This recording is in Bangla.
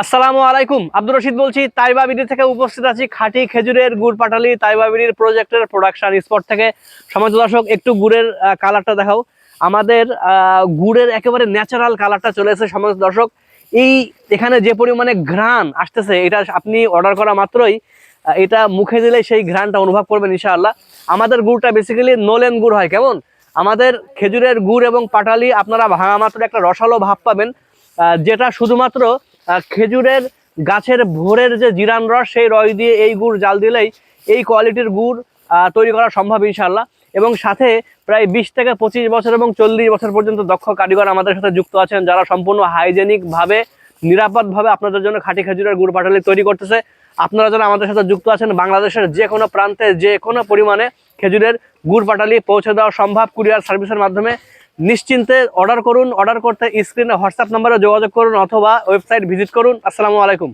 আসসালামু আলাইকুম, আব্দুর রশিদ বলছি। তাইবা বিডি থেকে উপস্থিত আছি খাঁটি খেজুরের গুড় পাটালি তাইবা বিডির প্রজেক্টের প্রোডাকশন স্পট থেকে। সম্মানিত দর্শক, একটু গুড়ের কালারটা দেখাও। আমাদের গুড়ের একেবারে ন্যাচারাল কালারটা চলে এসেছে। সম্মানিত দর্শক, এই এখানে যে পরিমাণে ঘ্রাণ আসতেছে, এটা আপনি অর্ডার করা মাত্রই এটা মুখে দিলে সেই ঘ্রাণটা অনুভব করবেন ইনশাআল্লাহ। আমাদের গুড়টা বেসিক্যালি নোলেন গুড় হয়। কেমন আমাদের খেজুরের গুড় এবং পাটালি আপনারা ভাঙা মাত্র একটা রসালো ভাব পাবেন, যেটা শুধুমাত্র খেজুরের গাছের ভোরের যে জিরান রস, সেই রস দিয়ে এই গুড় জাল দিলেই এই কোয়ালিটির গুড় তৈরি করা সম্ভব ইনশাআল্লাহ। এবং সাথে প্রায় 20 থেকে 25 বছর এবং 40 বছর পর্যন্ত দক্ষ কারিগর আমাদের সাথে যুক্ত আছেন, যারা সম্পূর্ণ হাইজেনিকভাবে নিরাপদভাবে আপনাদের জন্য খাঁটি খেজুরের গুড় পাটালি তৈরি করতেছে। আপনারা যারা আমাদের সাথে যুক্ত আছেন, বাংলাদেশের যে কোনো প্রান্তে যে কোনো পরিমাণে খেজুরের গুড় পাটালি পৌঁছে দেওয়া সম্ভব কুরিয়ার সার্ভিসের মাধ্যমে। নিশ্চিন্তে অর্ডার করুন। অর্ডার করতে স্ক্রিনে হোয়াটসঅ্যাপ নম্বরে যোগাযোগ করুন অথবা ওয়েবসাইট ভিজিট করুন। আসসালামু আলাইকুম।